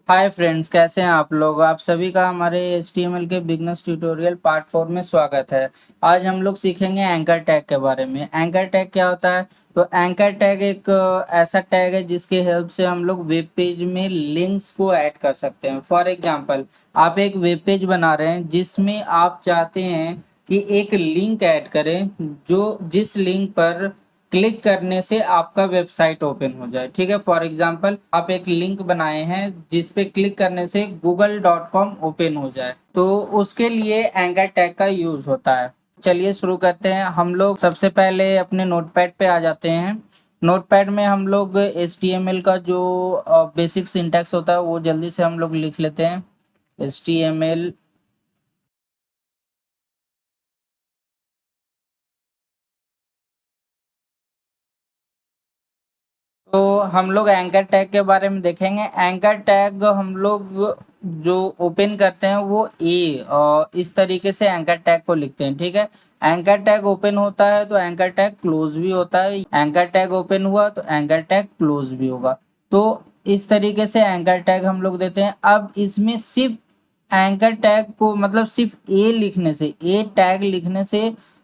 Hi friends, कैसे हैं आप लोग। आप सभी का हमारे HTML के बिगनर्स ट्यूटोरियल पार्ट 4 में स्वागत है। आज हम लोग सीखेंगे एंकर टैग के बारे में। एंकर टैग क्या होता है? तो एंकर टैग एक ऐसा टैग है जिसके हेल्प से हम लोग वेब पेज में लिंक्स को ऐड कर सकते हैं। फॉर एग्जांपल, आप एक वेब पेज बना रहे हैं जिसमें आप चाहते हैं कि एक लिंक ऐड करें, जो जिस लिंक पर क्लिक करने से आपका वेबसाइट ओपन हो जाए। ठीक है, फॉर एग्जांपल आप एक लिंक बनाए हैं जिस पे क्लिक करने से google.com ओपन हो जाए, तो उसके लिए एंकर टैग का यूज होता है। चलिए शुरू करते हैं। हम लोग सबसे पहले अपने नोटपैड पे आ जाते हैं। नोटपैड में हम लोग HTML का जो बेसिक सिंटैक्स होता है वो जल्दी से हम लोग लिख लेते हैं। HTML तो हम लोग एंकर टैग के बारे में देखेंगे। एंकर टैग हम लोग जो ओपन करते हैं वो और इस तरीके से एंकर टैग को लिखते हैं। ठीक है, एंकर टैग ओपन होता है तो एंकर टैग क्लोज भी होता है। एंकर टैग ओपन हुआ तो एंकर टैग क्लोज भी होगा। तो इस तरीके से एंकर टैग हम लोग देते हैं। अब इसमें सिर्फ एंकर टैग को मतलब सिर्फ ए लिखने से, ए टैग लिखने से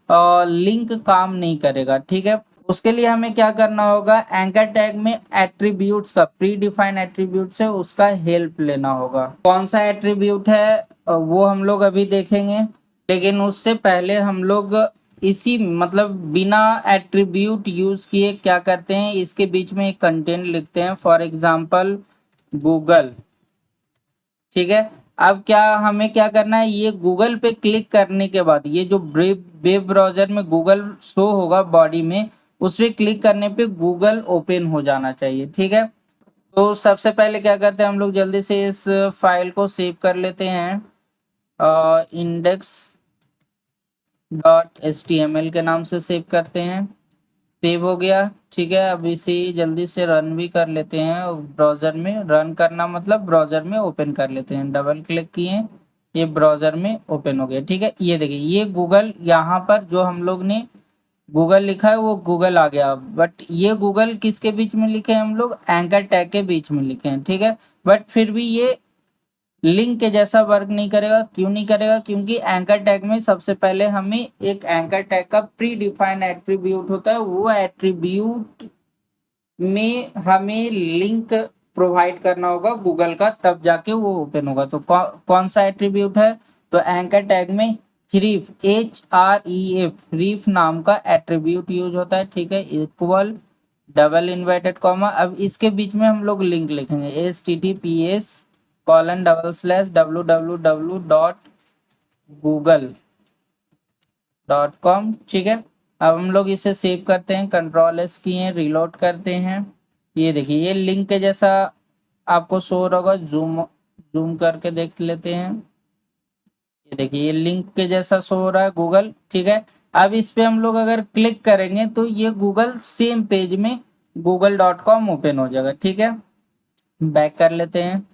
लिंक काम नहीं करेगा। ठीक है, उसके लिए हमें क्या करना होगा, एंकर टैग में एट्रीब्यूट्स का, प्री डिफाइंड एट्रीब्यूट से उसका हेल्प लेना होगा। कौन सा एट्रीब्यूट है वो हम लोग अभी देखेंगे, लेकिन उससे पहले हम लोग इसी मतलब बिना एट्रीब्यूट यूज किए क्या करते हैं, इसके बीच में एक कंटेंट लिखते हैं। For example Google. ठीक है, अब क्या हमें क्या करना है, ये गूगल पे क्लिक करने के बाद ये जो वेब ब्राउजर में गूगल शो होगा बॉडी में, उस पे क्लिक करने पे गूगल ओपन हो जाना चाहिए। ठीक है, तो सबसे पहले क्या करते हैं, हम लोग जल्दी से इस फाइल को सेव कर लेते हैं। Index dot H T M L के नाम से सेव करते हैं। सेव हो गया। ठीक है, अब इसे जल्दी से रन भी कर लेते हैं। ब्राउजर में रन करना मतलब ब्राउजर में ओपन कर लेते हैं। डबल क्लिक किए, ये ब्राउजर में ओपन हो गया। ठीक है, ये देखिए ये गूगल, यहाँ पर जो हम लोग ने गूगल लिखा है वो गूगल आ गया। बट ये गूगल किसके बीच में लिखे हैं, हम लोग एंकर टैग के बीच में लिखे हैं। ठीक है, बट फिर भी ये लिंक के जैसा वर्क नहीं करेगा। क्यों नहीं करेगा? क्योंकि एंकर टैग में सबसे पहले हमें एक एंकर टैग का प्री डिफाइंड एट्रीब्यूट होता है, वो एट्रीब्यूट में हमें लिंक प्रोवाइड करना होगा गूगल का, तब जाके वो ओपन होगा। तो कौन सा एट्रीब्यूट है? तो एंकर टैग में href, href नाम का एट्रीब्यूट यूज होता है। ठीक है, इक्वल डबल इन्वर्टेड कॉमा, अब इसके बीच में हम लोग लिंक लिखेंगे https://www.google.com। ठीक है, अब हम लोग इसे सेव करते हैं, कंट्रोल एस किए, रिलोड करते हैं। ये देखिए ये लिंक के जैसा आपको शो हो रहा होगा। जूम जूम करके देख लेते हैं। ये देखिए ये लिंक के जैसा शो हो रहा है गूगल। ठीक है, अब इस पे हम लोग अगर क्लिक करेंगे तो ये गूगल सेम पेज में google.com ओपन हो जाएगा। ठीक है, बैक कर लेते हैं,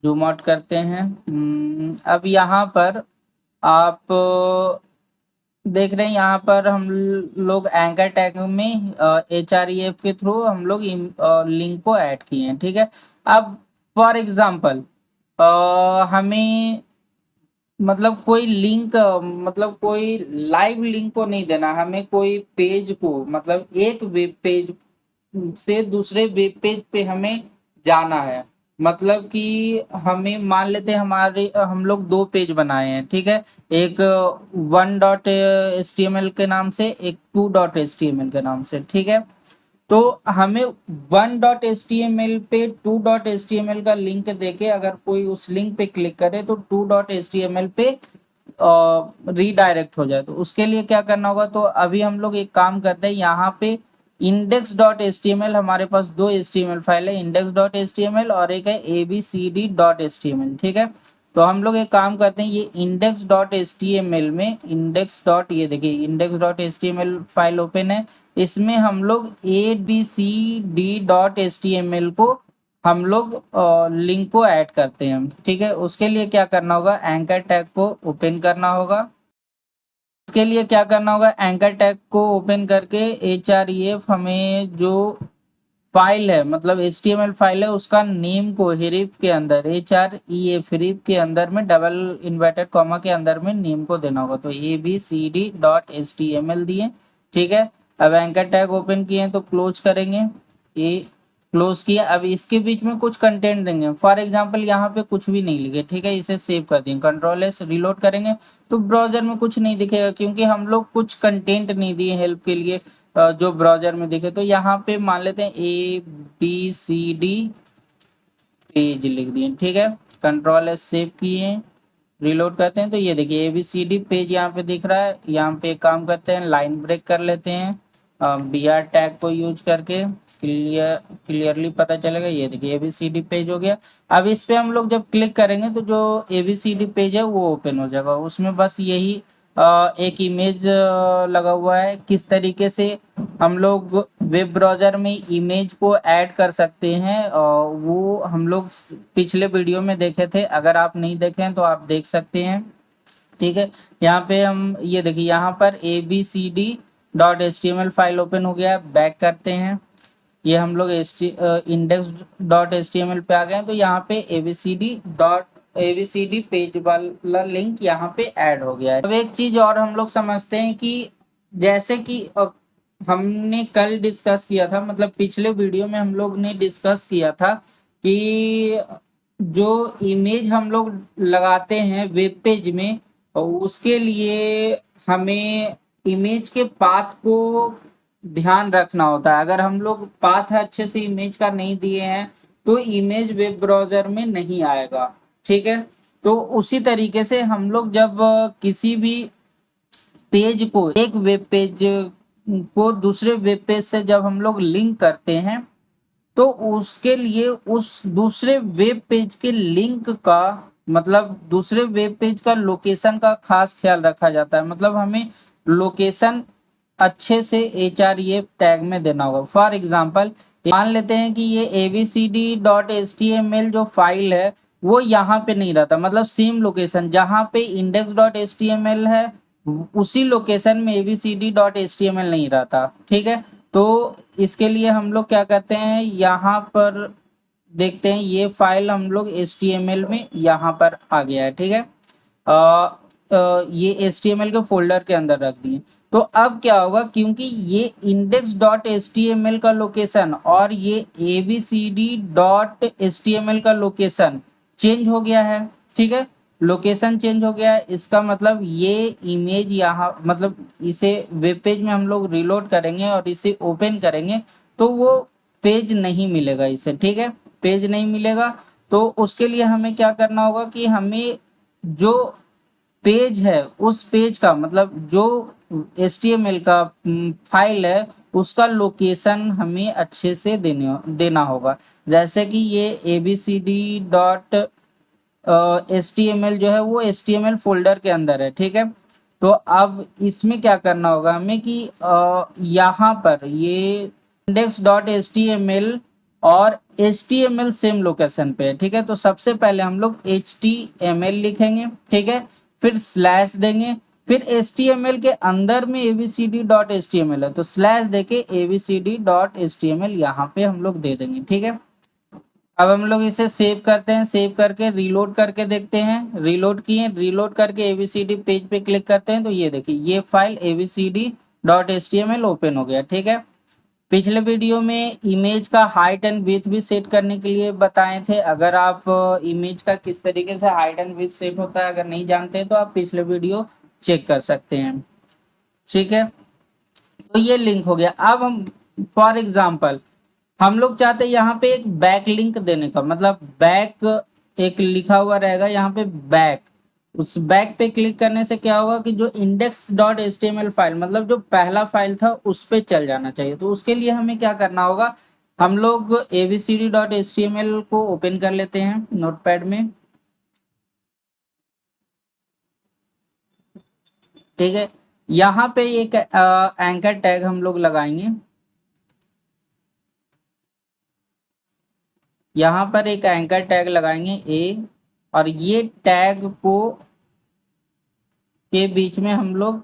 जूम आउट करते हैं। अब यहाँ पर आप देख रहे हैं, यहाँ पर हम लोग एंकर टैग में href के थ्रू हम लोग लिंक को ऐड किए हैं। ठीक है, अब फॉर एग्जांपल हमें मतलब कोई लिंक मतलब कोई लाइव लिंक को नहीं देना, हमें कोई पेज को मतलब एक वेब पेज से दूसरे वेब पेज पे हमें जाना है। मतलब कि हमें मान लेते हैं हमारे हम लोग दो पेज बनाए हैं। ठीक है, एक 1.html के नाम से, एक 2.html के नाम से। ठीक है, तो हमें 1.html पे 2.html का लिंक देके अगर कोई उस लिंक पे क्लिक करे तो 2.html पे रीडायरेक्ट हो जाए, तो उसके लिए क्या करना होगा, तो अभी हम लोग एक काम करते हैं, यहाँ पे index.html, हमारे पास दो html फाइल है, index.html और एक है abcd.html। ठीक है, तो हम लोग एक काम करते हैं, ये index.html में इंडेक्स डॉट, ये देखिए index.html फाइल ओपन है, इसमें हम लोग abcd.html को हम लोग लिंक को ऐड करते हैं। ठीक है, उसके लिए क्या करना होगा, एंकर टैग को ओपन करना होगा। इसके लिए क्या करना होगा, एंकर टैग को ओपन करके href हमें जो फाइल है, मतलब HTML फाइल है, उसका नेम को हीरिप के अंदर HREF हीरिप के अंदर में डबल इन्वर्टेड कॉमा के अंदर में नेम को देना होगा। तो abcd.html दिए, ठीक है। अब एंकर टैग ओपन किए तो क्लोज करेंगे, ये क्लोज किया। अब इसके बीच में कुछ कंटेंट देंगे, फॉर एग्जांपल यहाँ पे कुछ भी नहीं लिखे, ठीक है। इसे सेव कर देंगे, कंट्रोल एस रीलोड करेंगे तो ब्राउजर में कुछ नहीं दिखेगा, क्योंकि हम लोग कुछ कंटेंट नहीं दिए हेल्प के लिए जो ब्राउजर में दिखे। तो यहाँ पे मान लेते हैं ABCD पेज लिख दिए, ठीक है। कंट्रोल एस सेव किए, रीलोड करते हैं तो ये देखिए ABCD पेज यहाँ पे दिख रहा है। यहाँ पे एक काम करते हैं, लाइन ब्रेक कर लेते हैं BR टैग को यूज करके, क्लियरली पता चलेगा। ये देखिए ABCD पेज हो गया। अब इस पे हम लोग जब क्लिक करेंगे तो जो ABCD पेज है वो ओपन हो जाएगा। उसमें बस यही एक इमेज लगा हुआ है। किस तरीके से हम लोग वेब ब्राउजर में इमेज को ऐड कर सकते हैं वो हम लोग पिछले वीडियो में देखे थे। अगर आप नहीं देखे हैं तो आप देख सकते हैं, ठीक है। यहाँ पे हम ये देखिए यहाँ पर abcd.html फाइल ओपन हो गया है। बैक करते हैं, ये हम लोग index.html पे आ गए हैं। तो यहाँ पे abcd पेज वाला लिंक यहाँ पे ऐड हो गया है। अब एक चीज और हम लोग समझते हैं कि जैसे कि हमने कल डिस्कस किया था, मतलब पिछले वीडियो में हम लोग ने डिस्कस किया था कि जो इमेज हम लोग लगाते हैं वेब पेज में, उसके लिए हमें इमेज के पाथ को ध्यान रखना होता है। अगर हम लोग पाथ अच्छे से इमेज का नहीं दिए हैं तो इमेज वेब ब्राउजर में नहीं आएगा, ठीक है। तो उसी तरीके से हम लोग जब किसी भी पेज को, एक वेब पेज को दूसरे वेब पेज से जब हम लोग लिंक करते हैं तो उसके लिए उस दूसरे वेब पेज के लिंक का, मतलब दूसरे वेब पेज का लोकेशन का खास ख्याल रखा जाता है। मतलब हमें लोकेशन अच्छे से HREF टैग में देना होगा। फॉर एग्जांपल मान लेते हैं कि ये abcd.html जो फाइल है वो यहाँ पे नहीं रहता, मतलब सेम लोकेशन जहाँ पे index.html है उसी लोकेशन में abcd.html नहीं रहता, ठीक है। तो इसके लिए हम लोग क्या करते हैं, यहाँ पर देखते हैं ये फाइल हम लोग HTML में यहाँ पर आ गया है, ठीक है। ये HTML के फोल्डर के अंदर रख दिए। तो अब क्या होगा, क्योंकि ये index.html का लोकेशन और ये abcd.html का लोकेशन चेंज हो गया है, ठीक है। लोकेशन चेंज हो गया है, इसका मतलब ये इमेज यहाँ, मतलब इसे वेब पेज में हम लोग रीलोड करेंगे और इसे ओपन करेंगे तो वो पेज नहीं मिलेगा इसे, ठीक है। पेज नहीं मिलेगा तो उसके लिए हमें क्या करना होगा कि हमें जो पेज है उस पेज का, मतलब जो HTML का फाइल है उसका लोकेशन हमें अच्छे से देना होगा। जैसे कि ये abcd.html जो है वो HTML फोल्डर के अंदर है, ठीक है। तो अब इसमें क्या करना होगा हमें कि यहाँ पर ये index.html और HTML सेम लोकेशन पे है, ठीक है। तो सबसे पहले हम लोग HTML लिखेंगे, ठीक है, फिर स्लैश देंगे, फिर HTML के अंदर में abcd.html है तो स्लैश देके abcd.html यहाँ पे हम लोग दे देंगे, ठीक है। अब हम लोग इसे सेव करते हैं, सेव करके रीलोड करके देखते हैं। रीलोड किए, रीलोड करके abcd पेज पे क्लिक करते हैं तो ये देखिए ये फाइल abcd.html ओपन हो गया, ठीक है। पिछले वीडियो में इमेज का हाइट एंड विड्थ भी सेट करने के लिए बताए थे। अगर आप इमेज का किस तरीके से हाइट एंड विड्थ सेट होता है अगर नहीं जानते हैं तो आप पिछले वीडियो चेक कर सकते हैं, ठीक है। तो ये लिंक हो गया। अब हम फॉर एग्जांपल हम लोग चाहते हैं यहाँ पे एक बैक लिंक देने का, मतलब बैक एक लिखा हुआ रहेगा यहाँ पे बैक। उस बैक पे क्लिक करने से क्या होगा कि जो index.html फाइल, मतलब जो पहला फाइल था उस पे चल जाना चाहिए। तो उसके लिए हमें क्या करना होगा, हम लोग abcd.html को ओपन कर लेते हैं नोटपैड में, ठीक है। यहाँ पे एक एंकर टैग हम लोग लगाएंगे, यहाँ पर एक एंकर टैग लगाएंगे ए, और ये टैग को के बीच में हम लोग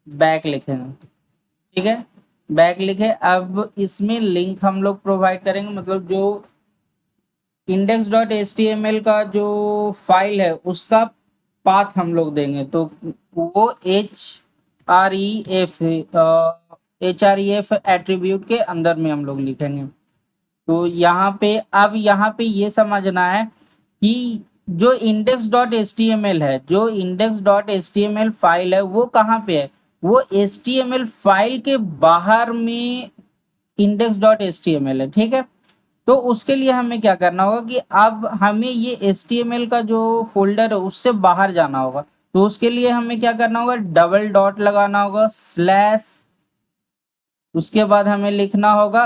बैक लिखेंगे, ठीक है। बैक लिखे। अब इसमें लिंक हम लोग प्रोवाइड करेंगे, मतलब जो index.html का जो फाइल है उसका पाथ हम लोग देंगे, तो वो href एट्रीब्यूट के अंदर में हम लोग लिखेंगे। तो यहाँ पे अब यहाँ पे ये समझना है कि जो index.html है, जो index.html फाइल है वो कहाँ पे है, वो html फाइल के बाहर में index.html है, ठीक है। तो उसके लिए हमें क्या करना होगा कि अब हमें ये HTML का जो फोल्डर है उससे बाहर जाना होगा। तो उसके लिए हमें क्या करना होगा, डबल डॉट लगाना होगा, स्लैश, उसके बाद हमें लिखना होगा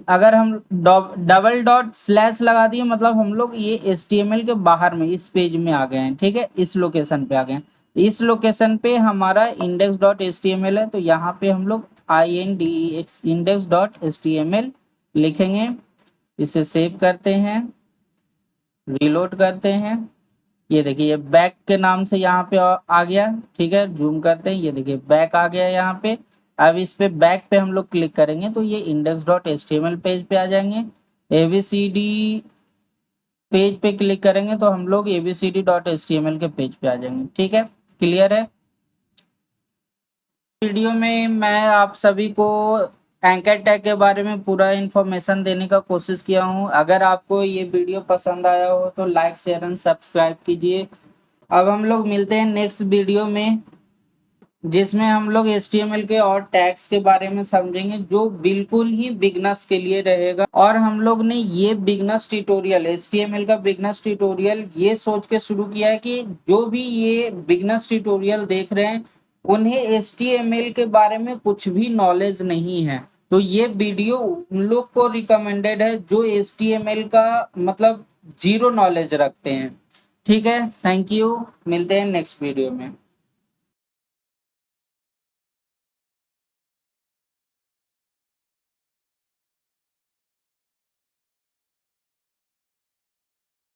अगर हम डबल डॉट स्लैश लगा दिए मतलब हम लोग ये HTML के बाहर में इस पेज में आ गए हैं, ठीक है, इस लोकेशन पे आ गए हैं। इस लोकेशन पे हमारा index.html है, तो यहाँ पे हम लोग index.html लिखेंगे। इसे सेव करते हैं, रीलोड करते हैं। ये देखिए ये बैक के नाम से यहाँ पे आ गया, ठीक है। जूम करते हैं, ये देखिए बैक आ गया यहाँ पे। अब इस पे बैक पे हम लोग क्लिक करेंगे तो ये index.html पेज पे आ जाएंगे। abcd पेज पे क्लिक करेंगे तो हम लोग abcd.html के पेज पे आ जाएंगे, ठीक है। क्लियर है। वीडियो में मैं आप सभी को एंकर टैग के बारे में पूरा इन्फॉर्मेशन देने का कोशिश किया हूँ। अगर आपको ये वीडियो पसंद आया हो तो लाइक शेयर एंड सब्सक्राइब कीजिए। अब हम लोग मिलते हैं नेक्स्ट वीडियो में, जिसमें हम लोग HTML के और टैग्स के बारे में समझेंगे, जो बिल्कुल ही बिगनर्स के लिए रहेगा। और हम लोग ने ये बिगनर्स ट्यूटोरियल, HTML का बिगनर्स ट्यूटोरियल ये सोच के शुरू किया है कि जो भी ये बिगनर्स ट्यूटोरियल देख रहे हैं उन्हें HTML के बारे में कुछ भी नॉलेज नहीं है। तो ये वीडियो उन लोग को रिकमेंडेड है जो HTML का मतलब जीरो नॉलेज रखते हैं, ठीक है। थैंक यू, मिलते हैं नेक्स्ट वीडियो में।